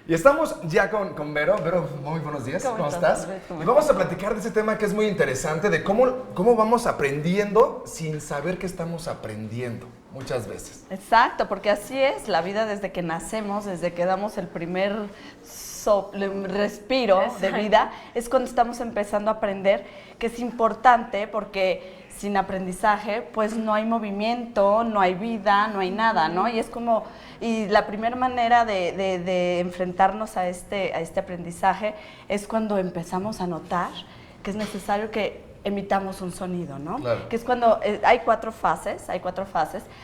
Y estamos ya con Vero. Vero, muy buenos días. ¿Cómo estás? Y vamos a platicar de ese tema que es muy interesante, de cómo vamos aprendiendo sin saber que estamos aprendiendo muchas veces. Exacto, porque así es la vida desde que nacemos, desde que damos el primer respiro de vida, es cuando estamos empezando a aprender, que es importante porque sin aprendizaje, pues no hay movimiento, no hay vida, no hay nada, ¿no? Y es como, y la primera manera de enfrentarnos a este aprendizaje es cuando empezamos a notar que es necesario que emitamos un sonido, ¿no? Claro. Que es cuando hay cuatro fases.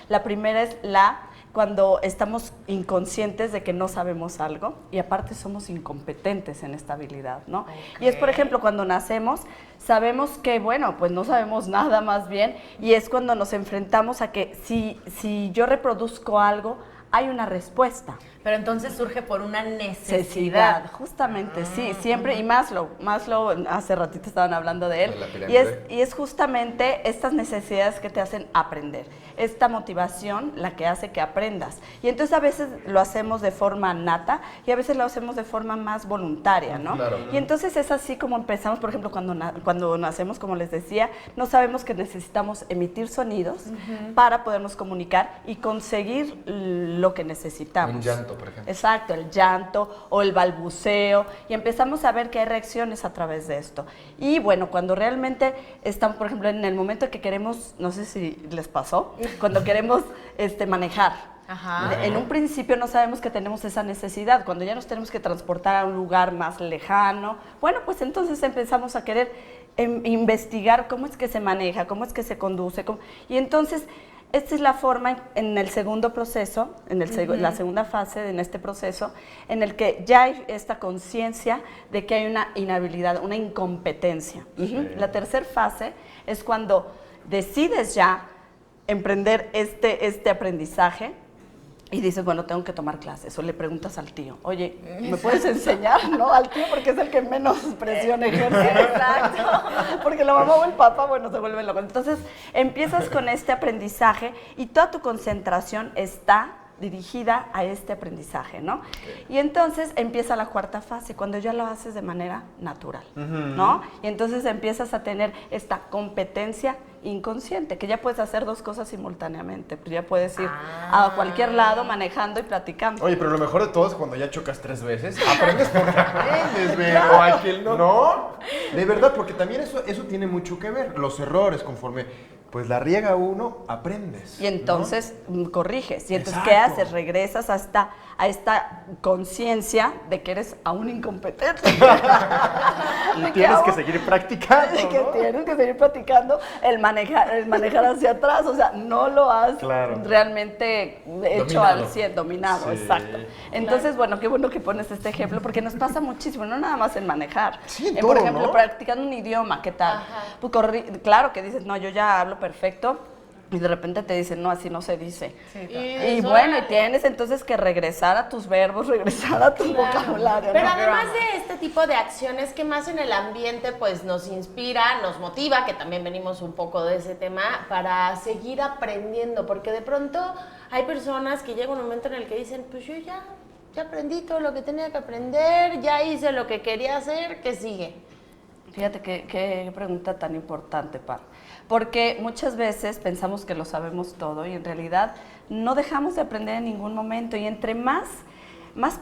La primera es cuando estamos inconscientes de que no sabemos algo y aparte somos incompetentes en esta habilidad, ¿no? Okay. Y es, por ejemplo, cuando nacemos, sabemos que, bueno, pues no sabemos nada más bien y es cuando nos enfrentamos a que si yo reproduzco algo, hay una respuesta. Pero entonces surge por una necesidad. Justamente, sí, siempre, y Maslow, hace ratito estaban hablando de él, y es justamente estas necesidades que te hacen aprender, esta motivación la que hace que aprendas. Y entonces a veces lo hacemos de forma nata y a veces lo hacemos de forma más voluntaria, ¿no? Claro. Y entonces es así como empezamos, por ejemplo, cuando nacemos, como les decía, no sabemos que necesitamos emitir sonidos para podernos comunicar y conseguir lo que necesitamos. Un llanto, por ejemplo. Exacto, el llanto o el balbuceo, y empezamos a ver que hay reacciones a través de esto. Y bueno, cuando realmente estamos, por ejemplo, en el momento que queremos, no sé si les pasó, cuando queremos manejar. Ajá. En un principio no sabemos que tenemos esa necesidad. Cuando ya nos tenemos que transportar a un lugar más lejano, bueno, pues entonces empezamos a querer investigar cómo es que se maneja, cómo es que se conduce. Y entonces, esta es la forma en el segundo proceso, la segunda fase en este proceso, en el que ya hay esta conciencia de que hay una inhabilidad, una incompetencia. Sí. La tercera fase es cuando decides ya emprender este aprendizaje y dices, bueno, tengo que tomar clases, o le preguntas al tío, oye, ¿me puedes enseñar? ¿No? Al tío, porque es el que menos presión ejerce. Exacto. Porque la mamá o el papá, bueno, se vuelven locos. Entonces, empiezas con este aprendizaje y toda tu concentración está dirigida a este aprendizaje, ¿no? Okay. Y entonces empieza la cuarta fase, cuando ya lo haces de manera natural, ¿no? Y entonces empiezas a tener esta competencia inconsciente, que ya puedes hacer dos cosas simultáneamente, pues ya puedes ir a cualquier lado manejando y platicando. Oye, pero lo mejor de todo es cuando ya chocas 3 veces, aprendes porque aprendes, Vero. Claro. O aquel no. De verdad, porque también eso tiene mucho que ver, los errores, conforme pues la riega uno, aprendes. Y entonces corriges. Y entonces, Exacto. ¿qué haces? Regresas a esta conciencia de que eres aún incompetente. Y tienes que seguir practicando, ¿no? Que tienes que seguir practicando el manejar hacia atrás. O sea, no lo has realmente hecho al 100, dominado. Sí. Exacto. Entonces, bueno, qué bueno que pones este ejemplo, porque nos pasa muchísimo, no nada más en manejar. Sí, por ejemplo, ¿no? Practicando un idioma, ¿qué tal? Pues, claro que dices, no, yo ya hablo perfecto, y de repente te dicen, no, así no se dice. Sí, y bueno, y tienes entonces que regresar a tus verbos, regresar a tu vocabulario. Pero además de este tipo de acciones, que más en el ambiente pues nos inspira, nos motiva, que también venimos un poco de ese tema, para seguir aprendiendo, porque de pronto hay personas que llega un momento en el que dicen, pues yo ya aprendí todo lo que tenía que aprender, ya hice lo que quería hacer, ¿qué sigue? Fíjate qué pregunta tan importante, Pam. Porque muchas veces pensamos que lo sabemos todo y en realidad no dejamos de aprender en ningún momento. Y entre más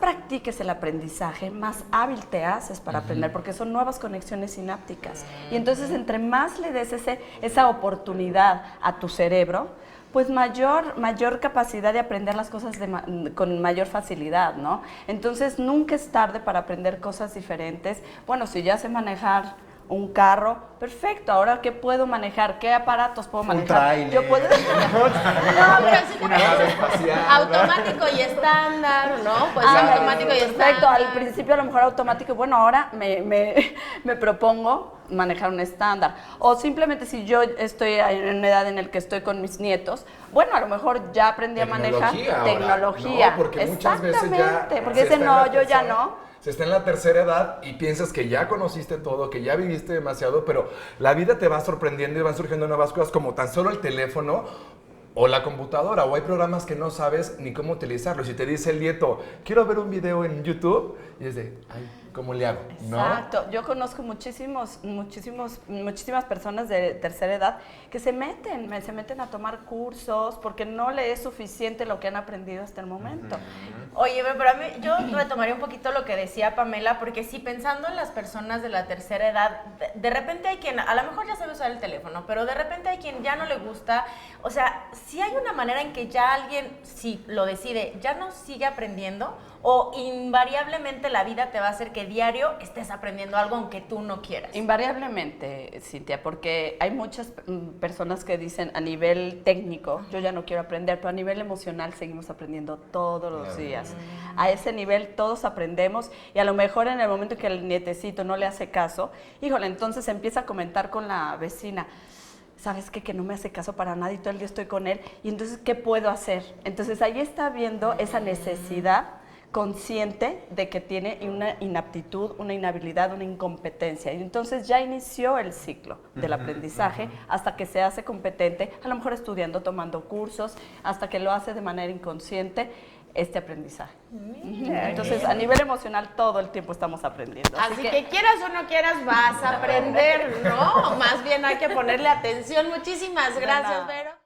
practiques el aprendizaje, más hábil te haces para aprender, porque son nuevas conexiones sinápticas. Y entonces, entre más le des esa oportunidad a tu cerebro, pues mayor capacidad de aprender las cosas con mayor facilidad, ¿no? Entonces, nunca es tarde para aprender cosas diferentes. Bueno, si ya sé manejar un carro, perfecto, ahora ¿qué puedo manejar? ¿Qué aparatos puedo manejar? Un tráiler. Yo puedo... No, pero sí una nave espacial. Automático y estándar, ¿no? Pues automático y estándar. Perfecto, al principio a lo mejor automático, bueno, ahora me propongo manejar un estándar. O simplemente si yo estoy en una edad en la que estoy con mis nietos, bueno, a lo mejor ya aprendí a manejar tecnología. No, porque muchas veces ya... Porque dicen, no, yo ya no. Se está en la tercera edad y piensas que ya conociste todo, que ya viviste demasiado, pero la vida te va sorprendiendo y van surgiendo nuevas cosas, como tan solo el teléfono. o la computadora, o hay programas que no sabes ni cómo utilizarlo. Si te dice el nieto, quiero ver un video en YouTube, y es de, ay, ¿cómo le hago? ¿No? Exacto. Yo conozco muchísimas personas de tercera edad que se meten a tomar cursos porque no le es suficiente lo que han aprendido hasta el momento. Oye, pero a mí, yo retomaría un poquito lo que decía Pamela, porque si pensando en las personas de la tercera edad, de repente hay quien, a lo mejor ya sabe usar el teléfono, pero de repente hay quien ya no le gusta. O sea, si hay una manera en que ya alguien, si lo decide, ya no sigue aprendiendo, o invariablemente la vida te va a hacer que diario estés aprendiendo algo aunque tú no quieras. Invariablemente, Cintia, porque hay muchas personas que dicen a nivel técnico, yo ya no quiero aprender, pero a nivel emocional seguimos aprendiendo todos los días. A ese nivel todos aprendemos y a lo mejor en el momento que el nietecito no le hace caso, híjole, entonces empieza a comentar con la vecina, ¿sabes qué? Que no me hace caso para nada y todo el día estoy con él, y entonces, ¿qué puedo hacer? Entonces ahí está viendo esa necesidad consciente de que tiene una inaptitud, una inhabilidad, una incompetencia. Y entonces ya inició el ciclo del aprendizaje hasta que se hace competente, a lo mejor estudiando, tomando cursos, hasta que lo hace de manera inconsciente este aprendizaje. Entonces, a nivel emocional, todo el tiempo estamos aprendiendo. Así que quieras o no quieras, vas a aprender, ¿no? Más bien hay que ponerle atención. Muchísimas gracias, Vero.